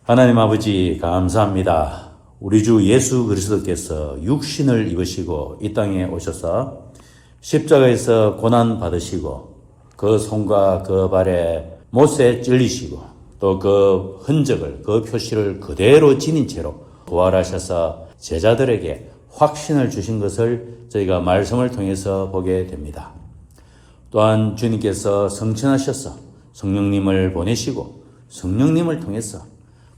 하나님 아버지 감사합니다. 우리 주 예수 그리스도께서 육신을 입으시고 이 땅에 오셔서 십자가에서 고난 받으시고 그 손과 그 발에 못에 찔리시고 또 그 흔적을 그 표시를 그대로 지닌 채로 부활하셔서 제자들에게 확신을 주신 것을 저희가 말씀을 통해서 보게 됩니다. 또한 주님께서 성천하셔서 성령님을 보내시고 성령님을 통해서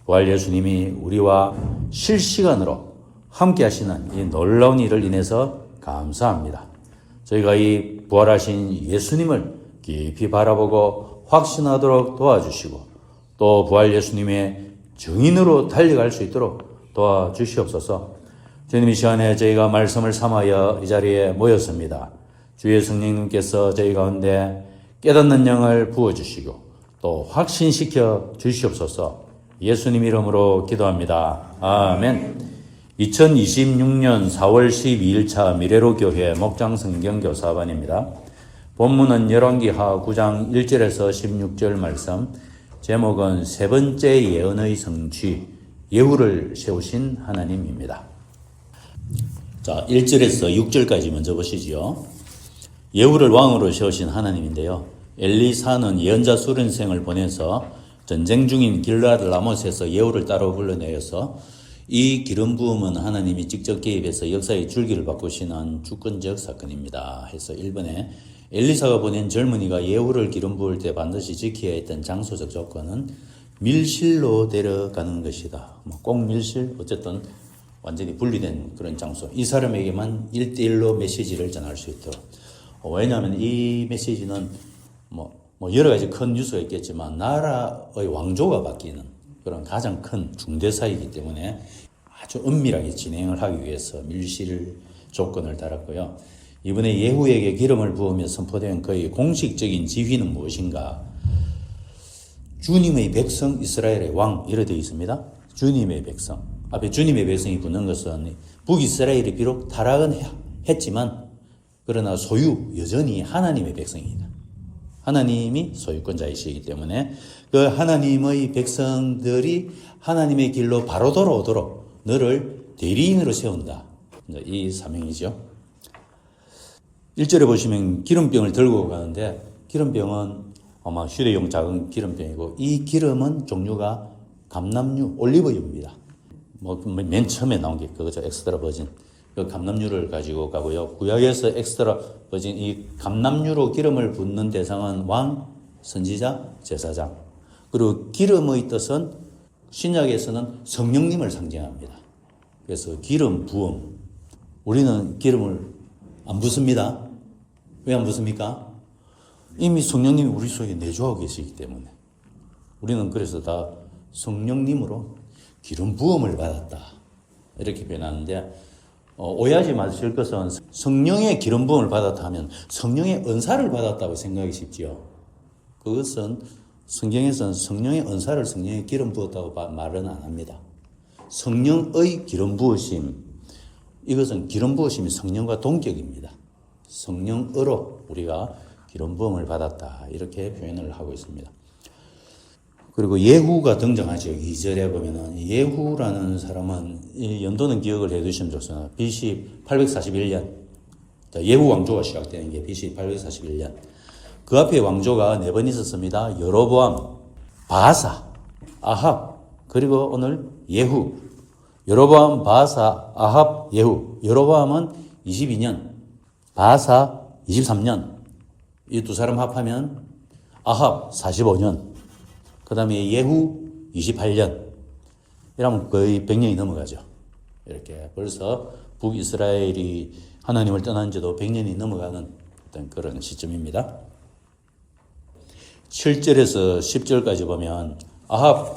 부활 예수님이 우리와 실시간으로 함께 하시는 이 놀라운 일을 인해서 감사합니다. 저희가 이 부활하신 예수님을 깊이 바라보고 확신하도록 도와주시고 또 부활 예수님의 증인으로 달려갈 수 있도록 도와주시옵소서. 주님 이 시간에 저희가 말씀을 삼하여 이 자리에 모였습니다. 주의 성령님께서 저희 가운데 깨닫는 영을 부어주시고 또 확신시켜 주시옵소서. 예수님 이름으로 기도합니다. 아멘. 2026년 4월 12일차 미래로 교회 목장 성경 교사반입니다. 본문은 열왕기하 9장 1절에서 16절 말씀, 제목은 세 번째 예언의 성취, 예후를 세우신 하나님입니다. 자, 1절에서 6절까지 먼저 보시지요. 예후를 왕으로 세우신 하나님인데요. 엘리사는 예언자 수련생을 보내서 전쟁 중인 길르앗 라못에서 예후를 따로 불러내어서 이 기름 부음은 하나님이 직접 개입해서 역사의 줄기를 바꾸시는 주권적 사건입니다. 해서 1번에 엘리사가 보낸 젊은이가 예후를 기름 부을 때 반드시 지켜야 했던 장소적 조건은 밀실로 데려가는 것이다. 꼭 밀실, 어쨌든 완전히 분리된 그런 장소. 이 사람에게만 1대1로 메시지를 전할 수 있도록. 왜냐하면 이 메시지는 여러 가지 큰 뉴스가 있겠지만 나라의 왕조가 바뀌는 그런 가장 큰 중대사이기 때문에 아주 은밀하게 진행을 하기 위해서 밀실 조건을 달았고요. 이번에 예후에게 기름을 부으며 선포된 그의 공식적인 지휘는 무엇인가? 주님의 백성 이스라엘의 왕 이렇게 되어 있습니다. 주님의 백성. 앞에 주님의 백성이 붙는 것은 북이스라엘이 비록 타락은 했지만 그러나 소유 여전히 하나님의 백성입니다. 하나님이 소유권자이시기 때문에 그 하나님의 백성들이 하나님의 길로 바로 돌아오도록 너를 대리인으로 세운다. 이 사명이죠. 1절에 보시면 기름병을 들고 가는데 기름병은 아마 휴대용 작은 기름병이고 이 기름은 종류가 감람류, 올리브유입니다. 맨 처음에 나온 게 그거죠. 엑스트라 버진. 그 감람류를 가지고 가고요. 구약에서 엑스트라 버진 이 감람류로 기름을 붓는 대상은 왕, 선지자, 제사장. 그리고 기름의 뜻은 신약에서는 성령님을 상징합니다. 그래서 기름 부음. 우리는 기름을 안 붓습니다. 왜 안 붓습니까? 이미 성령님이 우리 속에 내주하고 계시기 때문에. 우리는 그래서 다 성령님으로 기름 부음을 받았다. 이렇게 표현하는데 오해하지 마실 것은 성령의 기름 부음을 받았다 하면 성령의 은사를 받았다고 생각이 쉽지요. 그것은 성경에서는 성령의 은사를 성령의 기름 부었다고 말은 안 합니다. 성령의 기름 부으심, 이것은 기름 부으심이 성령과 동격입니다. 성령으로 우리가 기름 부음을 받았다 이렇게 표현을 하고 있습니다. 그리고 예후가 등장하죠. 2절에 보면은 예후라는 사람은 이 연도는 기억을 해두시면 좋습니다. BC 841년 예후 왕조가 시작되는 게 BC 841년. 그 앞에 왕조가 4번 있었습니다. 여로보암, 바하사, 아합, 그리고 오늘 예후. 여로보암, 바하사, 아합, 예후. 여로보암은 22년, 바하사 23년. 이 두 사람 합하면 아합 45년. 그 다음에 예후 28년. 이러면 거의 100년이 넘어가죠. 이렇게 벌써 북이스라엘이 하나님을 떠난 지도 100년이 넘어가는 어떤 그런 시점입니다. 7절에서 10절까지 보면 아합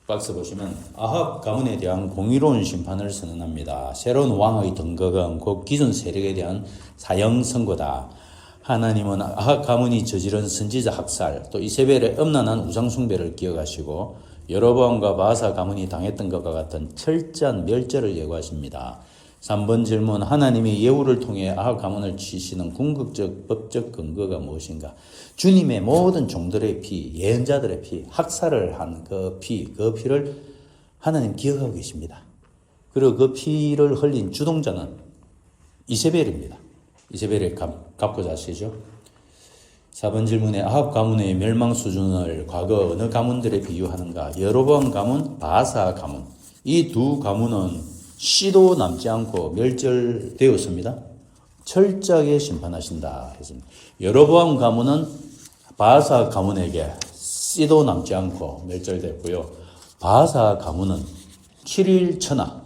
박스 보시면 아합 가문에 대한 공의로운 심판을 선언합니다. 새로운 왕의 등극은 곧 기존 세력에 대한 사형 선고다. 하나님은 아합 가문이 저지른 선지자 학살, 또 이세벨의 음란한 우상숭배를 기억하시고 여로보암과 바하사 가문이 당했던 것과 같은 철저한 멸절을 예고하십니다. 3번 질문, 하나님이 예후를 통해 아합 가문을 치시는 궁극적 법적 근거가 무엇인가? 주님의 모든 종들의 피, 예언자들의 피, 학살을 한 그 피를 하나님 기억하고 계십니다. 그리고 그 피를 흘린 주동자는 이세벨입니다. 이세벨의 갚고 자시죠. 4번 질문에 아합 가문의 멸망 수준을 과거 어느 가문들에 비유하는가? 여로보암 가문, 바아사 가문. 이 두 가문은 씨도 남지 않고 멸절되었습니다. 철저하게 심판하신다 했습니다. 여로보암 가문은 바아사 가문에게 씨도 남지 않고 멸절됐고요. 바아사 가문은 7일 천하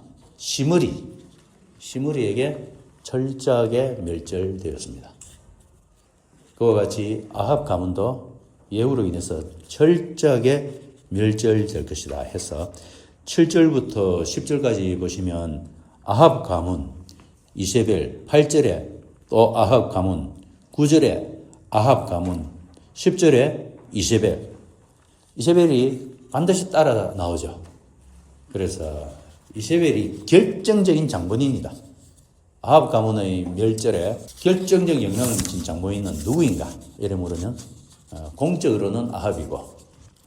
시므리에게 철저하게 멸절되었습니다. 그와 같이 아합 가문도 예후로 인해서 철저하게 멸절될 것이다 해서 7절부터 10절까지 보시면 아합 가문, 이세벨, 8절에 또 아합 가문, 9절에 아합 가문, 10절에 이세벨. 이세벨이 반드시 따라 나오죠. 그래서 이세벨이 결정적인 장본인이다. 아합 가문의 멸절에 결정적 영향을 미친 장본인은 누구인가? 이래 물으면 공적으로는 아합이고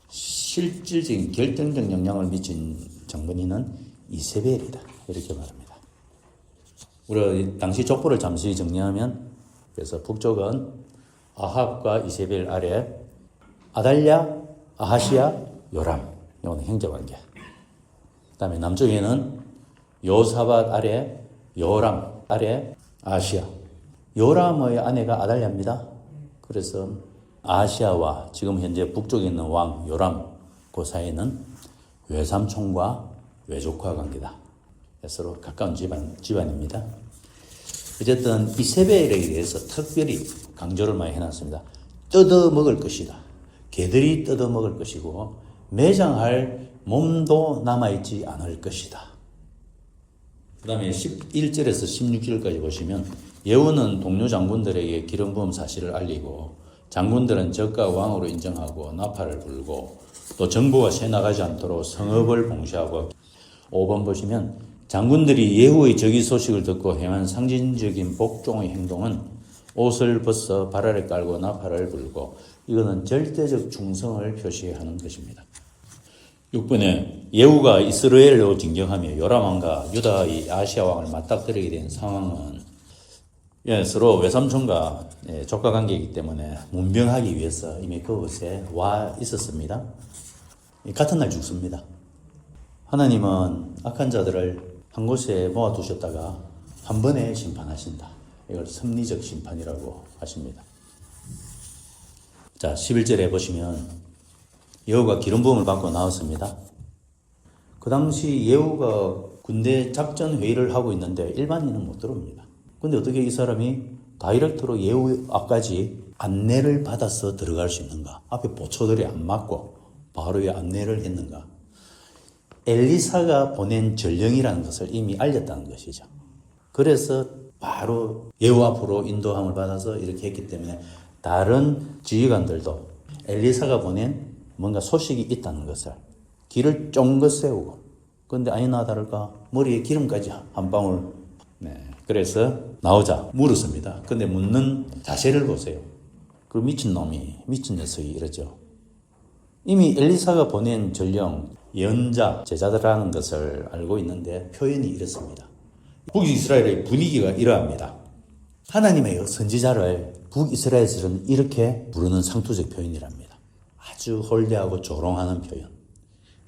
실질적인 결정적 영향을 미친 장본인은 이세벨이다. 이렇게 말합니다. 우리가 당시 족보를 잠시 정리하면 그래서 북쪽은 아합과 이세벨 아래 아달랴, 아하시야, 요람. 이건 형제관계. 그 다음에 남쪽에는 요사밧 아래 요람 아래 아시아. 요람의 아내가 아달랴입니다. 그래서 아시아와 지금 현재 북쪽에 있는 왕 요람 그 사이는 외삼촌과 외조카 관계다. 서로 가까운 집안입니다. 어쨌든 이세벨에 대해서 특별히 강조를 많이 해놨습니다. 뜯어먹을 것이다. 개들이 뜯어먹을 것이고 매장할 몸도 남아있지 않을 것이다. 그 다음에 11절에서 16절까지 보시면 예후는 동료 장군들에게 기름 부음 사실을 알리고 장군들은 적과 왕으로 인정하고 나팔을 불고 또 정보가 새나가지 않도록 성읍을 봉쇄하고 5번 보시면 장군들이 예후의 즉위 소식을 듣고 행한 상징적인 복종의 행동은 옷을 벗어 발 아래 깔고 나팔을 불고 이거는 절대적 충성을 표시하는 것입니다. 6번에 예후가 이스라엘로 진경하며 요람 왕과 유다의 아시아 왕을 맞닥뜨리게 된 상황은 서로 외삼촌과 조카 관계이기 때문에 문병하기 위해서 이미 그곳에 와 있었습니다. 같은 날 죽습니다. 하나님은 악한 자들을 한 곳에 모아두셨다가 한 번에 심판하신다. 이걸 섭리적 심판이라고 하십니다. 자, 11절에 보시면 예후가 기름 부음을 받고 나왔습니다. 그 당시 예후가 군대 작전 회의를 하고 있는데 일반인은 못 들어옵니다. 근데 어떻게 이 사람이 다이렉트로 예후 앞까지 안내를 받아서 들어갈 수 있는가? 앞에 보초들이 안 맞고 바로 왜 안내를 했는가? 엘리사가 보낸 전령이라는 것을 이미 알렸다는 것이죠. 그래서 바로 예후 앞으로 인도함을 받아서 이렇게 했기 때문에 다른 지휘관들도 엘리사가 보낸 뭔가 소식이 있다는 것을 길을 쫑긋 세우고 그런데 아니나 다를까 머리에 기름까지 한 방울 그래서 나오자 물었습니다. 근데 묻는 자세를 보세요. 그 미친놈이 미친 녀석이 이러죠. 이미 엘리사가 보낸 전령 예언자 제자들이라는 것을 알고 있는데 표현이 이렇습니다. 북이스라엘의 분위기가 이러합니다. 하나님의 선지자를 북이스라엘에서는 이렇게 부르는 상투적 표현이랍니다. 아주 홀대하고 조롱하는 표현.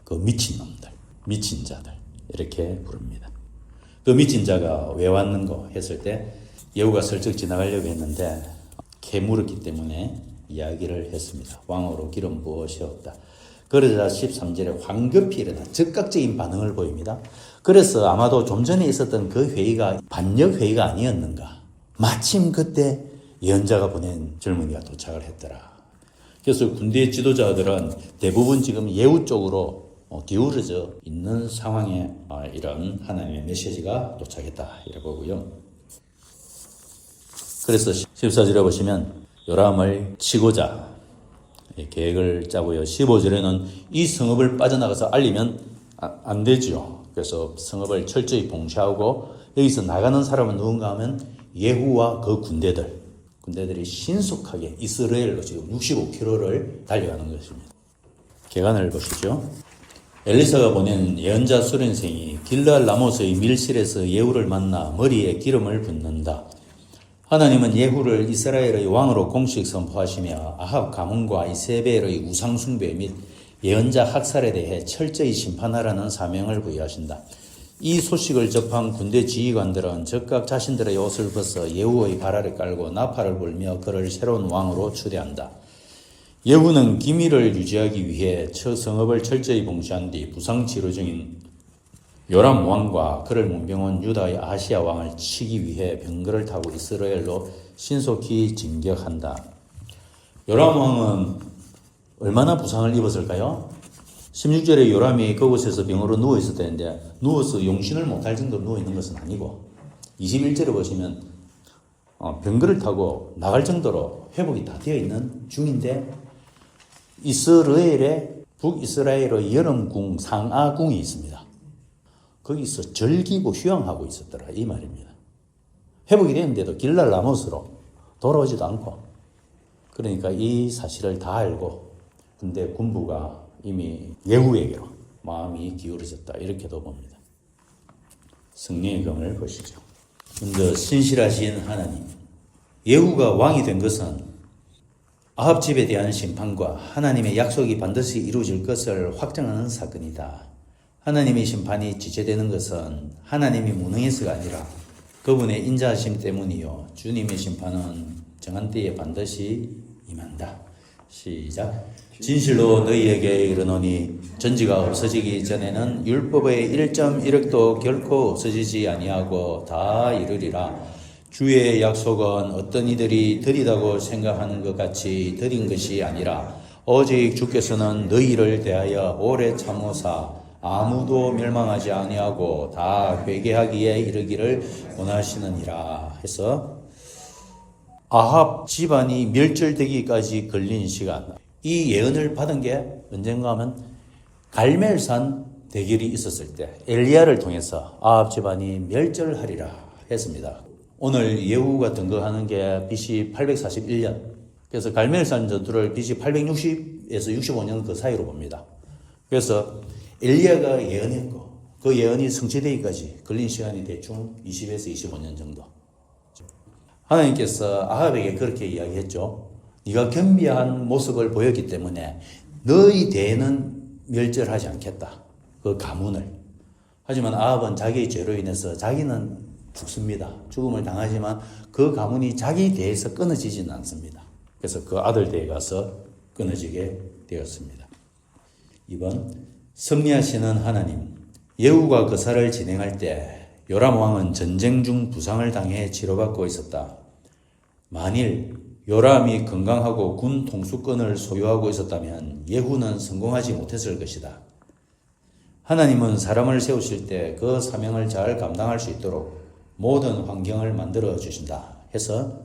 그 미친놈들, 미친 자들 이렇게 부릅니다. 그 미친 자가 왜 왔는고 했을 때 예후가 슬쩍 지나가려고 했는데 캐물었기 때문에 이야기를 했습니다. 왕으로 기름 부으시옵다. 그러자 13절에 황급히 일어나 즉각적인 반응을 보입니다. 그래서 아마도 좀 전에 있었던 그 회의가 반역 회의가 아니었는가. 마침 그때 예언자가 보낸 젊은이가 도착을 했더라. 그래서 군대 지도자들은 대부분 지금 예후 쪽으로 기울어져 있는 상황에 이런 하나님의 메시지가 도착했다 이래 보고요. 그래서 14절에 보시면 요람을 치고자 계획을 짜고요. 15절에는 이 성읍을 빠져나가서 알리면 안 되죠. 그래서 성읍을 철저히 봉쇄하고 여기서 나가는 사람은 누군가 하면 예후와 그 군대들이 신속하게 이스라엘로 지금 65km를 달려가는 것입니다. 계관을 보시죠. 엘리사가 보낸 예언자 수련생이 길르앗 라모스의 밀실에서 예후를 만나 머리에 기름을 붓는다. 하나님은 예후를 이스라엘의 왕으로 공식 선포하시며 아합 가문과 이세벨의 우상 숭배 및 예언자 학살에 대해 철저히 심판하라는 사명을 부여하신다. 이 소식을 접한 군대 지휘관들은 즉각 자신들의 옷을 벗어 예후의 발 아래 깔고 나팔을 불며 그를 새로운 왕으로 추대한다. 예후는 기밀을 유지하기 위해 성읍을 철저히 봉쇄한 뒤 부상 치료 중인 요람 왕과 그를 문병한 유다의 아시아 왕을 치기 위해 병거를 타고 이스라엘로 신속히 진격한다. 요람 왕은 얼마나 부상을 입었을까요? 16절에 요람이 그곳에서 병으로 누워 있었다는데 누워서 용신을 못할 정도로 누워 있는 것은 아니고 21절에 보시면 병거를 타고 나갈 정도로 회복이 다 되어 있는 중인데 이스라엘에 북이스라엘의 여름궁 상아궁이 있습니다. 거기서 즐기고 휴양하고 있었더라 이 말입니다. 회복이 됐는데도 길랄 라모스로 돌아오지도 않고 그러니까 이 사실을 다 알고 근데 군부가 이미 예후에게로 마음이 기울어졌다 이렇게도 봅니다. 성령의 검을 보시죠. 먼저 신실하신 하나님 예후가 왕이 된 것은 아합 집에 대한 심판과 하나님의 약속이 반드시 이루어질 것을 확정하는 사건이다. 하나님의 심판이 지체되는 것은 하나님이 무능해서가 아니라 그분의 인자하심 때문이요. 주님의 심판은 정한 때에 반드시 임한다. 시작. 진실로 너희에게 이르노니 전지가 없어지기 전에는 율법의 1.1획도 결코 없어지지 아니하고 다 이르리라. 주의 약속은 어떤 이들이 드리다고 생각하는 것 같이 드린 것이 아니라 오직 주께서는 너희를 대하여 오래 참으사 아무도 멸망하지 아니하고 다 회개하기에 이르기를 원하시느니라 해서 아합 집안이 멸절되기까지 걸린 시간 이 예언을 받은 게 언젠가 하면 갈멜산 대결이 있었을 때 엘리야를 통해서 아합 집안이 멸절하리라 했습니다. 오늘 예후가 등극하는 게 BC 841년 그래서 갈멜산 전투를 BC 860에서 65년 그 사이로 봅니다. 그래서 엘리야가 예언했고 그 예언이 성취되기까지 걸린 시간이 대충 20에서 25년 정도. 하나님께서 아합에게 그렇게 이야기했죠. 네가 겸비한 모습을 보였기 때문에 너희 대에는 멸절하지 않겠다. 그 가문을. 하지만 아합은 자기의 죄로 인해서 자기는 죽습니다. 죽음을 당하지만 그 가문이 자기 대에서 끊어지지는 않습니다. 그래서 그 아들 대에 가서 끊어지게 되었습니다. 2번 섭리하시는 하나님 예후가 거사를 진행할 때 요람 왕은 전쟁 중 부상을 당해 치료받고 있었다. 만일 요람이 건강하고 군 통수권을 소유하고 있었다면 예후는 성공하지 못했을 것이다. 하나님은 사람을 세우실 때 그 사명을 잘 감당할 수 있도록 모든 환경을 만들어 주신다 해서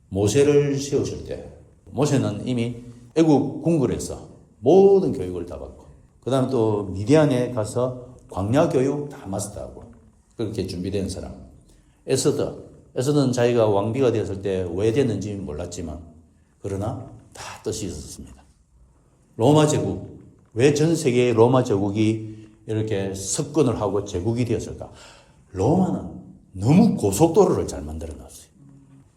모세를 세우실 때 모세는 이미 애국 궁궐에서 모든 교육을 다 받고 그 다음 또 미디안에 가서 광야 교육 다 마스터하고 그렇게 준비된 사람 에스더는 자기가 왕비가 되었을 때 왜 됐는지 몰랐지만 그러나 다 뜻이 있었습니다. 로마 제국 왜 전 세계의 로마 제국이 이렇게 석권을 하고 제국이 되었을까? 로마는 너무 고속도로를 잘 만들어 놨어요.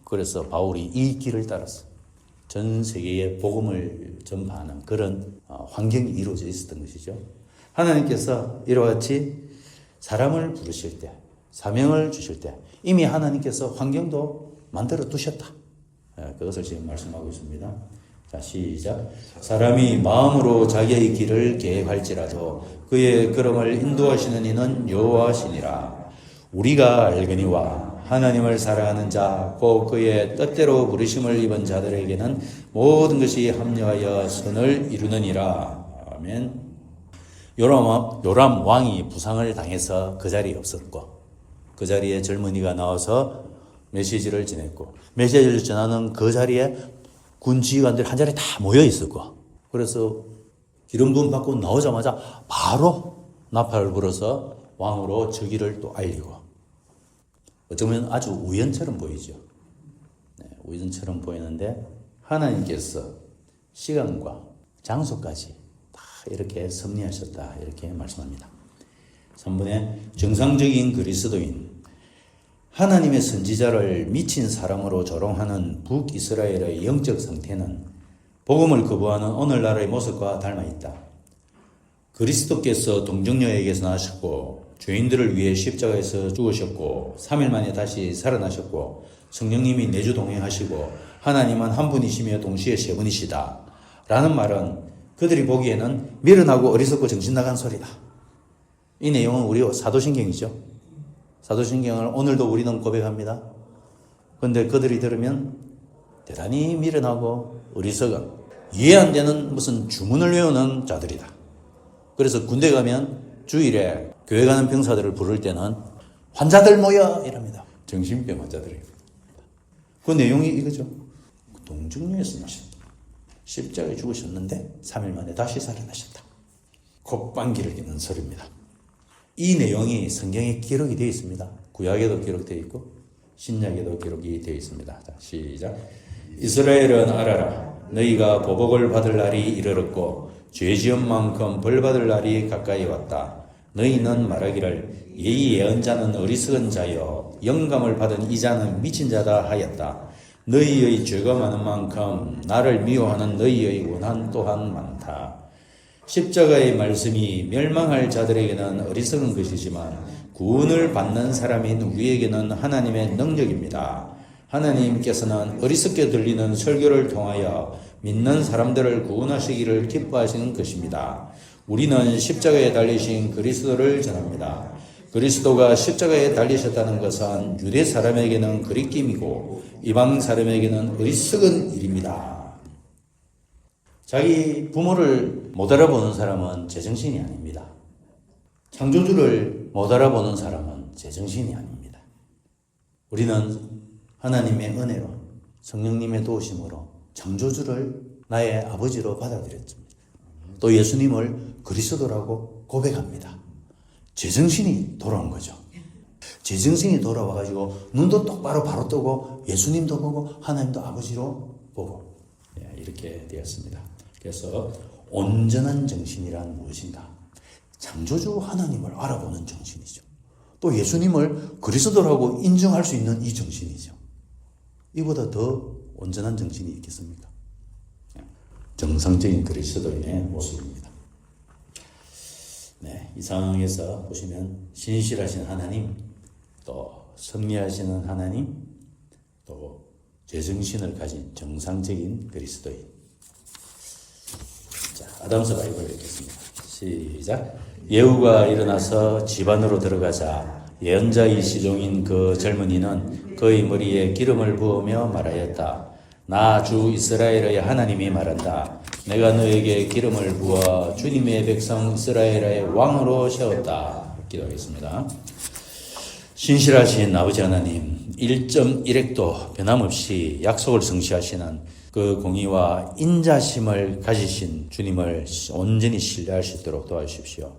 그래서 바울이 이 길을 따라서 전 세계에 복음을 전파하는 그런 환경이 이루어져 있었던 것이죠. 하나님께서 이와 같이 사람을 부르실 때, 사명을 주실 때 이미 하나님께서 환경도 만들어 두셨다. 그것을 지금 말씀하고 있습니다. 자, 시작. 사람이 마음으로 자기의 길을 계획할지라도 그의 걸음을 인도하시는 이는 여호와시니라. 우리가 알거니와 하나님을 사랑하는 자, 곧 그의 뜻대로 부르심을 입은 자들에게는 모든 것이 합력하여 선을 이루느니라. 아멘. 요람 왕이 부상을 당해서 그 자리에 없었고 그 자리에 젊은이가 나와서 메시지를 전했고 메시지를 전하는 그 자리에 군 지휘관들 한 자리에 다 모여 있었고 그래서 기름 부음 받고 나오자마자 바로 나팔을 불어서 왕으로 즉위를 또 알리고 어쩌면 아주 우연처럼 보이죠. 우연처럼 보이는데 하나님께서 시간과 장소까지 다 이렇게 섭리하셨다 이렇게 말씀합니다. 3번에 정상적인 그리스도인, 하나님의 선지자를 미친 사람으로 조롱하는 북이스라엘의 영적 상태는 복음을 거부하는 오늘날의 모습과 닮아 있다. 그리스도께서 동정녀에게서 나셨고 죄인들을 위해 십자가에서 죽으셨고 3일 만에 다시 살아나셨고 성령님이 내주 동행하시고 하나님은 한 분이시며 동시에 세 분이시다 라는 말은 그들이 보기에는 미련하고 어리석고 정신 나간 소리다. 이 내용은 우리 사도신경이죠. 사도신경을 오늘도 우리는 고백합니다. 그런데 그들이 들으면 대단히 미련하고 어리석은, 이해 안 되는 무슨 주문을 외우는 자들이다. 그래서 군대 가면 주일에 교회 가는 병사들을 부를 때는 환자들 모여 이랍니다. 정신병 환자들이에요. 그 내용이 이거죠. 동정녀에서 나셨다. 십자가에 죽으셨는데 3일 만에 다시 살아나셨다. 콧방귀를 뀌는 소리입니다. 이 내용이 성경에 기록이 되어 있습니다. 구약에도 기록되어 있고 신약에도 기록이 되어 있습니다. 자, 시작. 이스라엘은 알아라. 너희가 보복을 받을 날이 이르렀고 죄 지은 만큼 벌 받을 날이 가까이 왔다. 너희는 말하기를 이 예언자는 어리석은 자여 영감을 받은 이 자는 미친 자다 하였다. 너희의 죄가 많은 만큼 나를 미워하는 너희의 원한 또한 많다. 십자가의 말씀이 멸망할 자들에게는 어리석은 것이지만 구원을 받는 사람인 우리에게는 하나님의 능력입니다. 하나님께서는 어리석게 들리는 설교를 통하여 믿는 사람들을 구원하시기를 기뻐하시는 것입니다. 우리는 십자가에 달리신 그리스도를 전합니다. 그리스도가 십자가에 달리셨다는 것은 유대 사람에게는 거리낌이고 이방 사람에게는 어리석은 일입니다. 자기 부모를 못 알아보는 사람은 제정신이 아닙니다. 창조주를 못 알아보는 사람은 제정신이 아닙니다. 우리는 하나님의 은혜로 성령님의 도우심으로 창조주를 나의 아버지로 받아들였습니다. 또 예수님을 그리스도라고 고백합니다. 제정신이 돌아온 거죠. 제정신이 돌아와가지고 눈도 똑바로 바로 뜨고 예수님도 보고 하나님도 아버지로 보고 이렇게 되었습니다. 그래서 온전한 정신이란 무엇인가? 창조주 하나님을 알아보는 정신이죠. 또 예수님을 그리스도라고 인정할 수 있는 이 정신이죠. 이보다 더 온전한 정신이 있겠습니까? 정상적인 그리스도인의 모습입니다. 이 상황에서 보시면 신실하신 하나님, 또 섭리하시는 하나님, 또 제정신을 가진 정상적인 그리스도인. 자, 아담서 바이블 읽겠습니다. 시작. 예후가 일어나서 집안으로 들어가자 예언자의 시종인 그 젊은이는 그의 머리에 기름을 부으며 말하였다. 나 주 이스라엘의 하나님이 말한다. 내가 너에게 기름을 부어 주님의 백성 이스라엘의 왕으로 세웠다. 기도하겠습니다. 신실하신 아버지 하나님, 1.1핵도 변함없이 약속을 성취하시는 그 공의와 인자심을 가지신 주님을 온전히 신뢰할 수 있도록 도와주십시오.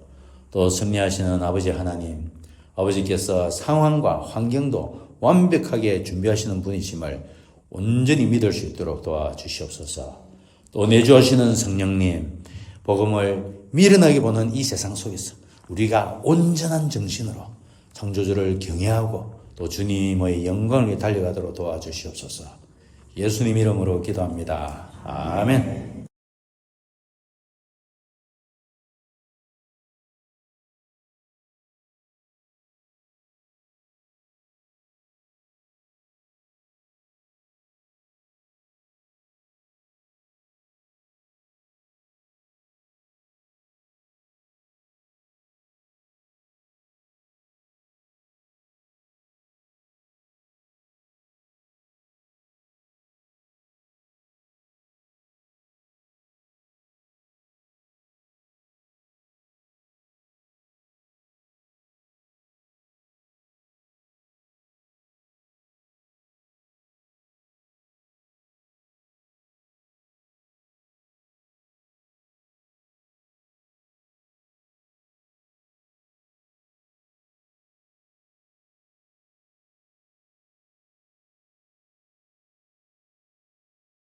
또 승리하시는 아버지 하나님, 아버지께서 상황과 환경도 완벽하게 준비하시는 분이심을 온전히 믿을 수 있도록 도와주시옵소서. 또 내주하시는 성령님, 복음을 미련하게 보는 이 세상 속에서 우리가 온전한 정신으로 창조주를 경외하고 또 주님의 영광을 달려가도록 도와주시옵소서. 예수님 이름으로 기도합니다. 아멘.